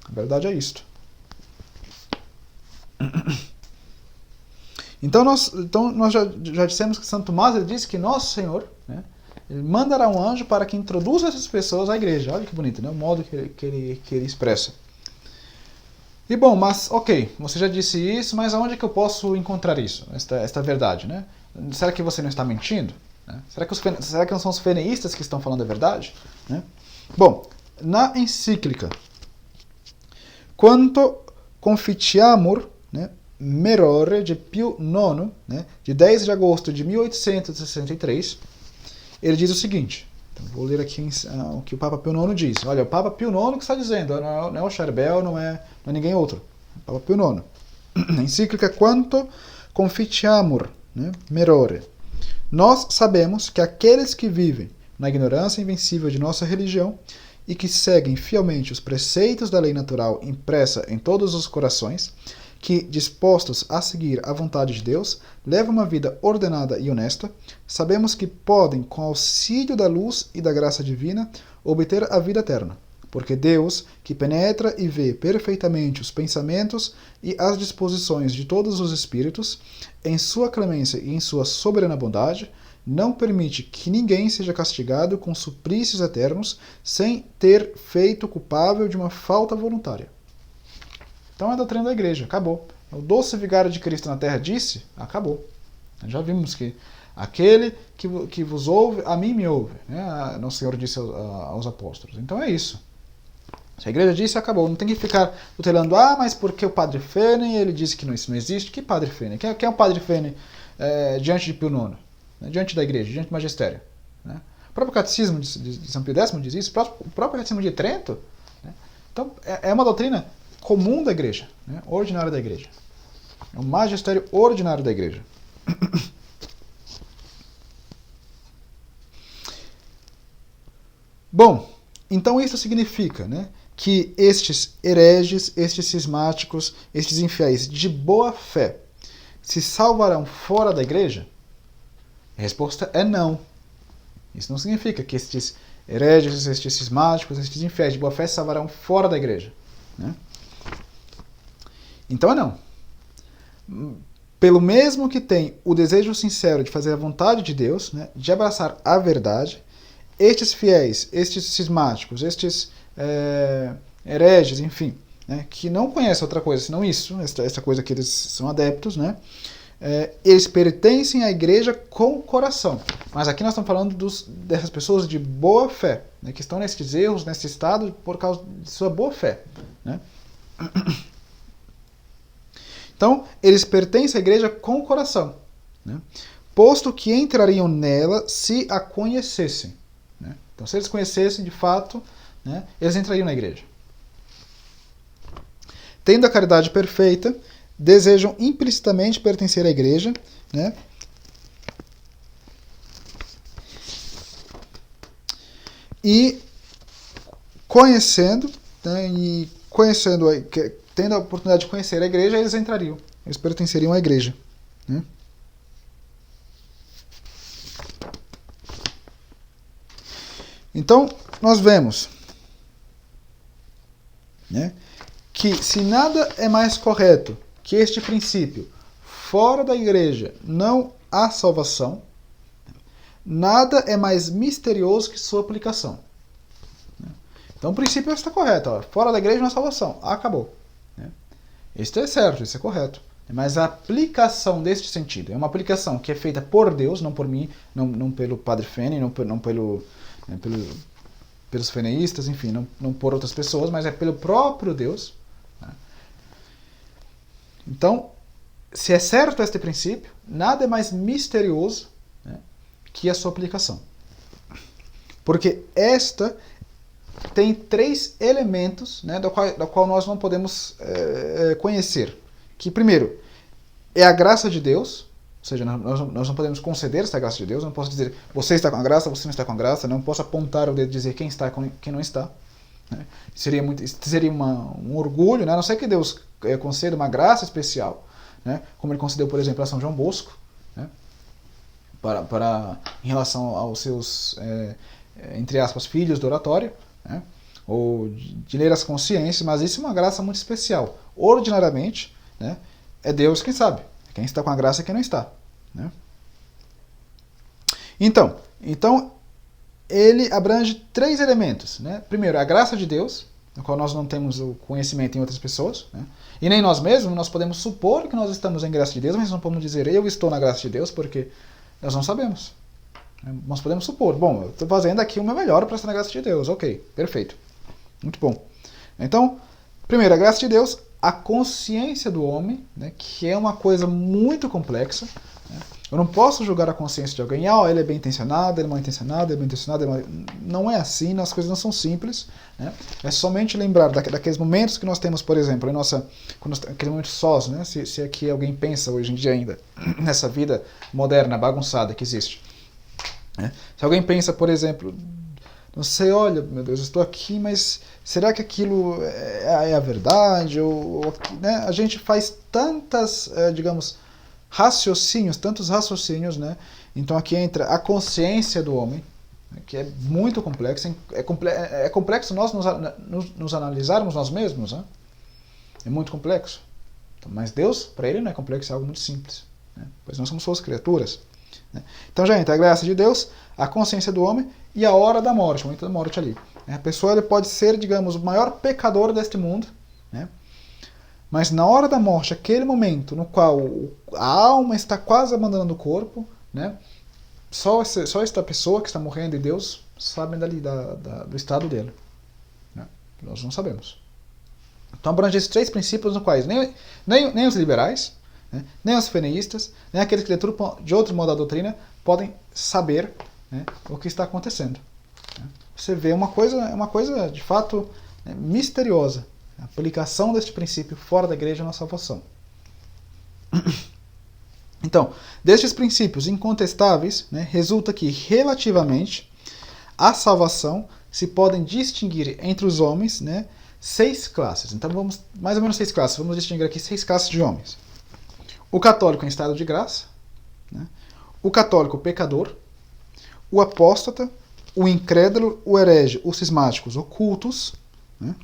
A verdade é isto. Então nós já dissemos que Santo Tomás ele disse que Nosso Senhor, né, Ele mandará um anjo para que introduza essas pessoas à igreja. Olha que bonito, né? O modo que ele expressa. E bom, mas ok, você já disse isso, mas aonde é que eu posso encontrar isso, esta verdade, né? Será que você não está mentindo? Né? Será que não são os feneístas que estão falando a verdade? Né? Bom, na encíclica Quanto Confitiamur, né, Merore, de Pio IX, né, de 10 de agosto de 1863, ele diz o seguinte, então vou ler aqui o que o Papa Pio IX diz. Olha, o Papa Pio IX que está dizendo, não é o Charbel, não é ninguém outro. O Papa Pio IX. Na encíclica Quanto Confitiamur, né, Merore. Nós sabemos que aqueles que vivem na ignorância invencível de nossa religião e que seguem fielmente os preceitos da lei natural impressa em todos os corações, que, dispostos a seguir a vontade de Deus, levam uma vida ordenada e honesta, sabemos que podem, com auxílio da luz e da graça divina, obter a vida eterna. Porque Deus, que penetra e vê perfeitamente os pensamentos e as disposições de todos os espíritos, em sua clemência e em sua soberana bondade, não permite que ninguém seja castigado com suplícios eternos sem ter feito culpável de uma falta voluntária. Então é a doutrina da igreja, acabou. O doce vigário de Cristo na terra disse, acabou. Já vimos que aquele que vos ouve, a mim me ouve. Né? Nosso Senhor disse aos apóstolos. Então é isso. Se a igreja disse, acabou. Não tem que ficar tutelando, mas porque o Padre Fene, ele disse que isso não existe. Que Padre Fene? Quem é o Padre Fene diante de Pio IX? Né? Diante da igreja, diante do magistério. Né? O próprio Catecismo de São Pio X diz isso, o próprio Catecismo de Trento. Né? Então é uma doutrina comum da igreja, né? Ordinária da igreja. É o magistério ordinário da igreja. Bom, então isso significa, né, que estes hereges, estes cismáticos, estes infiéis de boa fé se salvarão fora da igreja? A resposta é não. Isso não significa que estes hereges, estes cismáticos, estes infiéis de boa fé se salvarão fora da igreja. Né? Então é não. Pelo mesmo que tem o desejo sincero de fazer a vontade de Deus, né, de abraçar a verdade, estes fiéis, estes cismáticos, estes hereges, enfim, né, que não conhecem outra coisa senão isso, essa coisa que eles são adeptos, né, eles pertencem à igreja com o coração. Mas aqui nós estamos falando dessas pessoas de boa fé, né, que estão nesses erros, nesse estado, por causa de sua boa fé. Né? Então, eles pertencem à igreja com o coração, né? Posto que entrariam nela se a conhecessem. Né? Então, se eles conhecessem de fato, né, eles entrariam na igreja. Tendo a caridade perfeita, desejam implicitamente pertencer à igreja, né? E conhecendo, né, tendo a oportunidade de conhecer a igreja, eles entrariam, eles pertenceriam à igreja. Né? Então, nós vemos, né, que se nada é mais correto que este princípio, fora da igreja não há salvação, nada é mais misterioso que sua aplicação. Então o princípio está correto, ó, fora da igreja não há salvação, acabou. Isso é certo, isso é correto. Mas a aplicação deste sentido é uma aplicação que é feita por Deus, não por mim, não pelo Padre Fene, não pelos feneístas, enfim, não por outras pessoas, mas é pelo próprio Deus. Né? Então, se é certo este princípio, nada é mais misterioso, né, que a sua aplicação. Porque esta tem 3 elementos, né, da qual nós não podemos conhecer. Que, primeiro, é a graça de Deus, ou seja, nós não podemos conceder essa graça de Deus, não posso dizer, você está com a graça, você não está com a graça, não posso apontar o dedo e dizer quem está e quem não está. Né? Seria um orgulho, né? A não ser que Deus conceda uma graça especial, né? Como ele concedeu, por exemplo, a São João Bosco, né? Em relação aos seus, entre aspas, filhos do oratório, né? Ou de ler as consciências, mas isso é uma graça muito especial. Ordinariamente, né, é Deus quem sabe, quem está com a graça e quem não está. Né? Então ele abrange 3 elementos, né? Primeiro, a graça de Deus, no qual nós não temos o conhecimento em outras pessoas, né? E nem nós mesmos, nós podemos supor que nós estamos em graça de Deus, mas não podemos dizer eu estou na graça de Deus, porque nós não sabemos. Nós podemos supor, bom, eu estou fazendo aqui o meu melhor para estar na graça de Deus, ok, perfeito, muito bom. Então, primeiro, a graça de Deus, a consciência do homem, né, que é uma coisa muito complexa, né? Eu não posso julgar a consciência de alguém, ele é bem intencionado, ele é mal intencionado, ele é bem intencionado, não é assim, as coisas não são simples, né? É somente lembrar daqueles momentos que nós temos, por exemplo, aquele momento sós, né? Se aqui alguém pensa hoje em dia ainda, nessa vida moderna, bagunçada que existe. Né? Se alguém pensa, por exemplo, não sei, olha, meu Deus, eu estou aqui, mas será que aquilo é a verdade? Né? A gente faz tantas, digamos, tantos raciocínios, né? Então aqui entra a consciência do homem, né? Que é muito complexo. É complexo nós nos analisarmos nós mesmos, né? É muito complexo. Então, mas Deus, para ele, não é complexo, é algo muito simples, né? Pois nós somos suas criaturas. Né? Então já entra a graça de Deus, a consciência do homem e a hora da morte, o momento da morte ali. A pessoa ele pode ser, digamos, o maior pecador deste mundo, né? Mas na hora da morte, aquele momento no qual a alma está quase abandonando o corpo, né? Só esta pessoa que está morrendo e Deus sabem do estado dele. Né? Nós não sabemos. Então abrange esses 3 princípios nos quais nem os liberais, né? Nem os feneístas, nem aqueles que deturpam de outro modo a doutrina podem saber, né, o que está acontecendo. Né? Você vê uma coisa de fato, né, misteriosa. A aplicação deste princípio fora da igreja na salvação. Então, destes princípios incontestáveis, né, resulta que, relativamente à salvação, se podem distinguir entre os homens, né, 6 classes. Então, mais ou menos 6 classes. Vamos distinguir aqui 6 classes de homens. O católico em estado de graça, né, o católico pecador, o apóstata, o incrédulo, o herege, os cismáticos ocultos, né,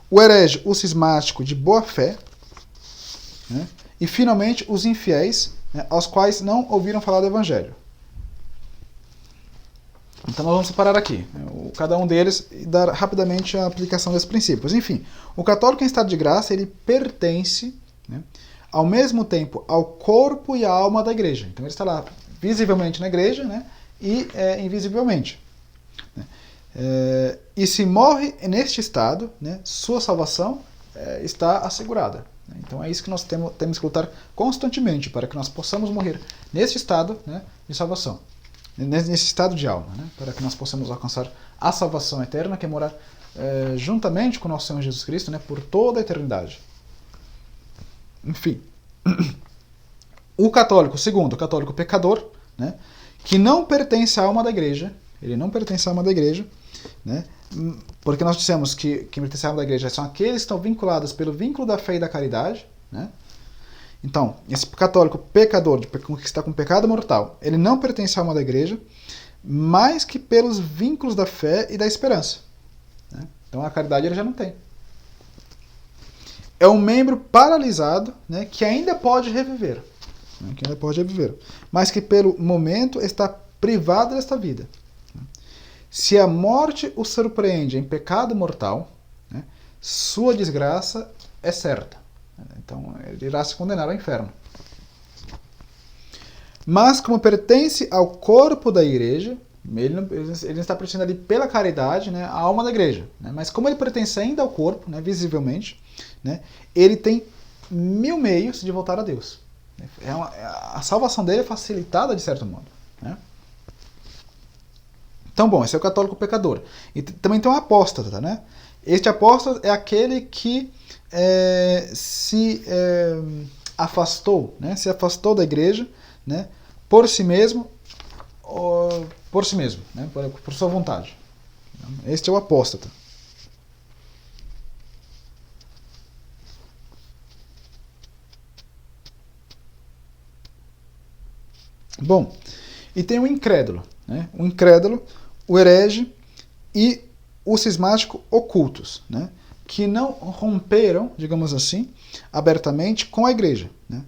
o herege, o cismático de boa fé, né? E finalmente os infiéis, né, aos quais não ouviram falar do Evangelho. Então nós vamos separar aqui, né, cada um deles e dar rapidamente a aplicação desses princípios. Enfim, o católico em estado de graça, ele pertence, né, ao mesmo tempo ao corpo e à alma da igreja. Então ele está lá visivelmente na igreja, né, e invisivelmente. Né? E se morre neste estado, né, sua salvação está assegurada. Então é isso que nós temos que lutar constantemente, para que nós possamos morrer neste estado, né, de salvação, nesse estado de alma, né, para que nós possamos alcançar a salvação eterna, que é morar juntamente com o nosso Senhor Jesus Cristo, né, por toda a eternidade. Enfim, o segundo, o católico pecador, né, que não pertence à alma da igreja, ele não pertence à alma da igreja, né? Porque nós dissemos que pertencem à alma da igreja são aqueles que estão vinculados pelo vínculo da fé e da caridade, né? Então, esse católico pecador, que está com pecado mortal, ele não pertence à alma da igreja, mais que pelos vínculos da fé e da esperança, né? Então a caridade ele já não tem. É um membro paralisado, né, que ainda pode reviver, mas que pelo momento está privado desta vida. Se a morte o surpreende em pecado mortal, né, sua desgraça é certa. Então ele irá se condenar ao inferno. Mas como pertence ao corpo da igreja, ele não está pertencendo ali pela caridade, né, a alma da igreja. Né, mas como ele pertence ainda ao corpo, né, visivelmente, né, ele tem 1000 meios de voltar a Deus. A salvação dele é facilitada de certo modo. Né? Então, bom, esse é o católico pecador. E também tem um apóstata, né? Este apóstata é aquele que se afastou, né? Se afastou da igreja, né? Por si mesmo, né? Por sua vontade. Este é o apóstata. Bom, e tem o incrédulo, né? O incrédulo, o herege e o cismático ocultos, né? Que não romperam, digamos assim, abertamente com a igreja. Né?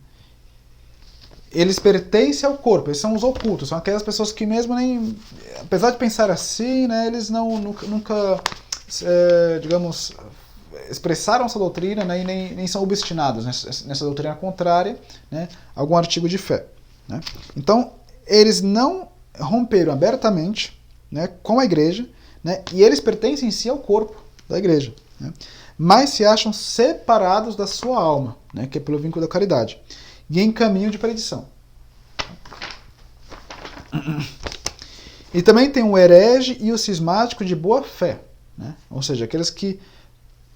eles pertencem ao corpo, eles são os ocultos, são aquelas pessoas que mesmo nem, apesar de pensar assim, né, eles nunca digamos, expressaram essa doutrina, né, e nem são obstinados nessa doutrina contrária, né, a algum artigo de fé. Né? Então, eles não romperam abertamente, né, com a igreja, né, e eles pertencem em si ao corpo da igreja, né, mas se acham separados da sua alma, né, que é pelo vínculo da caridade, e em caminho de perdição. E também tem o herege e o cismático de boa fé, né? Ou seja, aqueles que,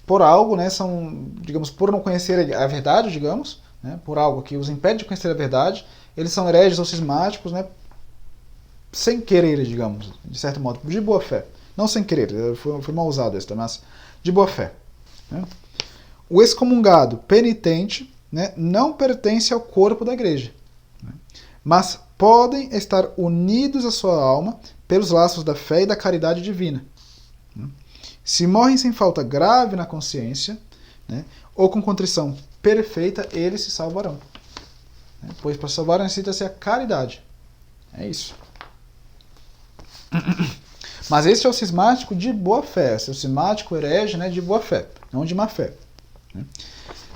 por algo, né, são, digamos, por não conhecer a verdade, digamos, né, por algo que os impede de conhecer a verdade, eles são hereges ou cismáticos, né, sem querer, digamos, de certo modo, de boa fé. Não sem querer, foi mal usado esta, mas de boa fé. Né? O excomungado penitente, né, não pertence ao corpo da igreja, né, mas podem estar unidos à sua alma pelos laços da fé e da caridade divina. Né? Se morrem sem falta grave na consciência, né, ou com contrição perfeita, eles se salvarão. Né? Pois para salvar necessita-se a caridade. É isso. Mas esse é o cismático de boa fé, esse é o cismático herege, né, de boa fé, não de má fé. Né?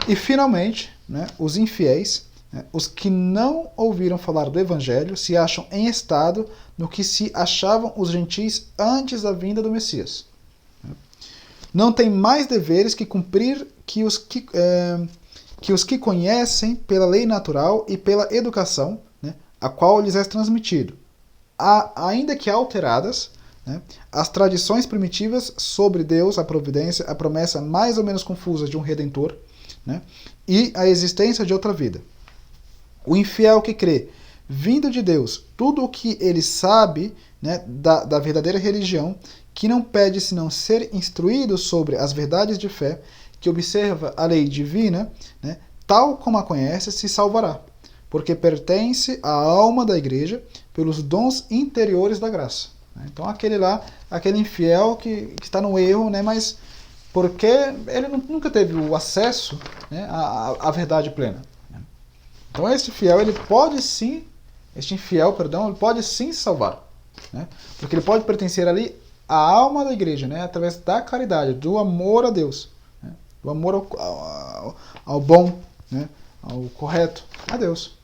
E finalmente, né, os infiéis, né, os que não ouviram falar do Evangelho, se acham em estado no que se achavam os gentis antes da vinda do Messias. Né? Não têm mais deveres que cumprir que os que conhecem pela lei natural e pela educação, né, a qual lhes é transmitido, ainda que alteradas, né, as tradições primitivas sobre Deus, a providência, a promessa mais ou menos confusa de um Redentor, né, e a existência de outra vida. O infiel que crê, vindo de Deus, tudo o que ele sabe, né, da verdadeira religião, que não pede senão ser instruído sobre as verdades de fé, que observa a lei divina, né, tal como a conhece, se salvará, porque pertence à alma da igreja pelos dons interiores da graça. Então aquele infiel que está no erro, né, mas porque ele nunca teve o acesso, né, à verdade plena. Então este infiel pode sim se salvar, né, porque ele pode pertencer ali à alma da igreja, né, através da caridade, do amor a Deus, né, do amor ao bom, né, ao correto, a Deus.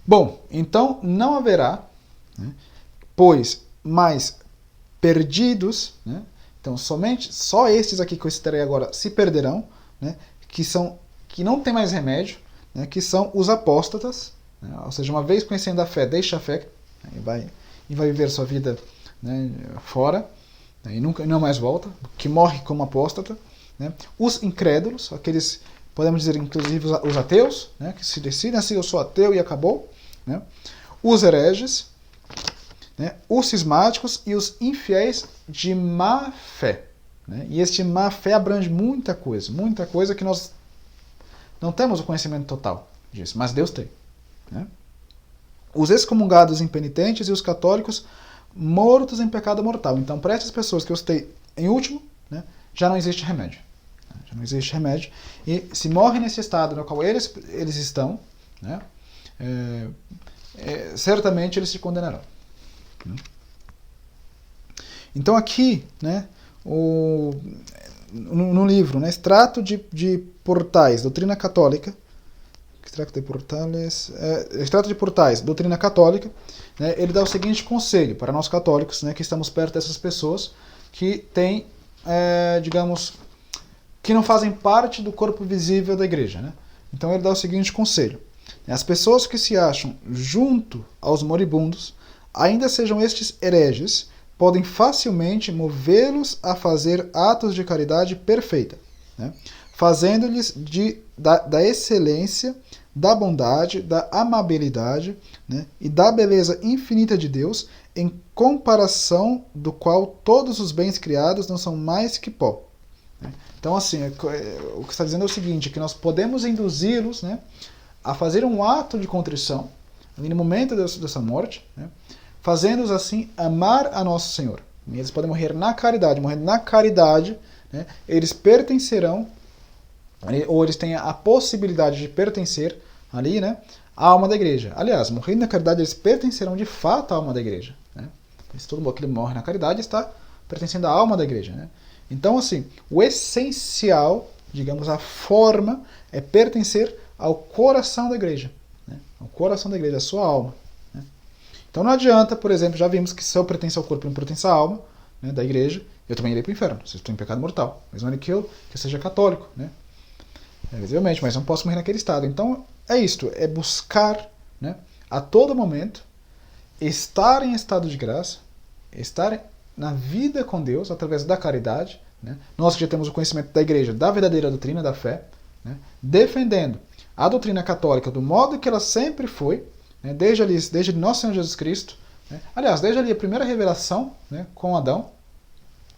Bom, então não haverá, né, pois mais perdidos, né, então só estes aqui que eu citarei agora se perderão, né, que não tem mais remédio, né, que são os apóstatas, né, ou seja, uma vez conhecendo a fé, deixa a fé, né, e vai viver sua vida, né, fora, né, e não mais volta, que morre como apóstata. Né, os incrédulos, aqueles, podemos dizer inclusive os ateus, né, que se decidem assim, eu sou ateu e acabou. Né, os hereges, né, os cismáticos e os infiéis de má fé. Né? E este má fé abrange muita coisa que nós não temos o conhecimento total disso, mas Deus tem. Né? Os excomungados impenitentes e os católicos mortos em pecado mortal. Então, para essas pessoas que eu citei em último, né, já não existe remédio. Já não existe remédio. E se morrem nesse estado no qual eles estão, né, certamente eles se condenarão. Então aqui, né, no livro, né, Extrato de Portais, Doutrina Católica, Extrato de Portais, Doutrina Católica, né, ele dá o seguinte conselho para nós católicos, né, que estamos perto dessas pessoas que têm, digamos, que não fazem parte do corpo visível da igreja. Né? Então ele dá o seguinte conselho: as pessoas que se acham junto aos moribundos, ainda sejam estes hereges, podem facilmente movê-los a fazer atos de caridade perfeita, né? Fazendo-lhes da excelência, da bondade, da amabilidade, né, e da beleza infinita de Deus, em comparação do qual todos os bens criados não são mais que pó. Né? Então, assim, o que está dizendo é o seguinte, que nós podemos induzi-los, né, a fazer um ato de contrição, ali no momento dessa morte, né, fazendo-os assim amar a Nosso Senhor. E eles podem morrer na caridade. Morrendo na caridade, né, eles pertencerão, ou eles têm a possibilidade de pertencer ali, né, a alma da igreja. Aliás, morrendo na caridade, eles pertencerão de fato à alma da igreja, né? Se todo mundo que morre na caridade está pertencendo à alma da igreja, né? Então, assim, o essencial, digamos, a forma, é pertencer ao coração da igreja, né? Ao coração da igreja, a sua alma, né? Então não adianta, por exemplo, já vimos que se eu pertenço ao corpo e não pertenço à alma, né, da igreja, eu também irei para o inferno, se eu estou em pecado mortal. Mesmo que eu seja católico, né? Visivelmente, mas não posso morrer naquele estado. Então, é isto, é buscar, né, a todo momento, estar em estado de graça, estar na vida com Deus, através da caridade, né? Nós que já temos o conhecimento da igreja, da verdadeira doutrina da fé, né, defendendo a doutrina católica do modo que ela sempre foi, né, desde nosso Senhor Jesus Cristo, né? Aliás, desde ali a primeira revelação, né, com Adão,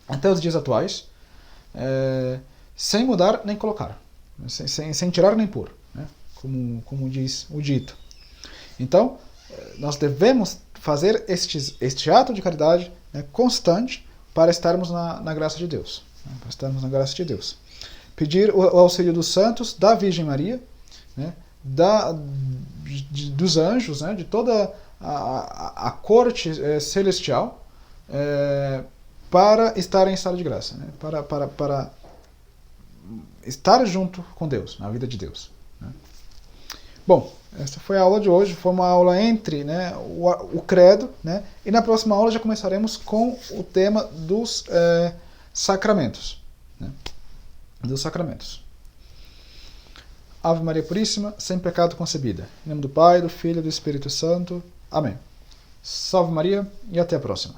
até os dias atuais, sem mudar nem colocar, sem tirar nem pôr, né? Como diz o dito. Então, nós devemos fazer este ato de caridade, né, constante, para estarmos na graça de Deus. Né, para estarmos na graça de Deus. Pedir o auxílio dos santos, da Virgem Maria, né, dos anjos, né, de toda a corte celestial, para estar em estado de graça, né, para estar junto com Deus, na vida de Deus, né. Bom, essa foi a aula de hoje, foi uma aula entre, né, o credo, né, e na próxima aula já começaremos com o tema dos sacramentos, né, dos sacramentos. Ave Maria Puríssima, sem pecado concebida. Em nome do Pai, do Filho e do Espírito Santo. Amém. Salve Maria e até a próxima.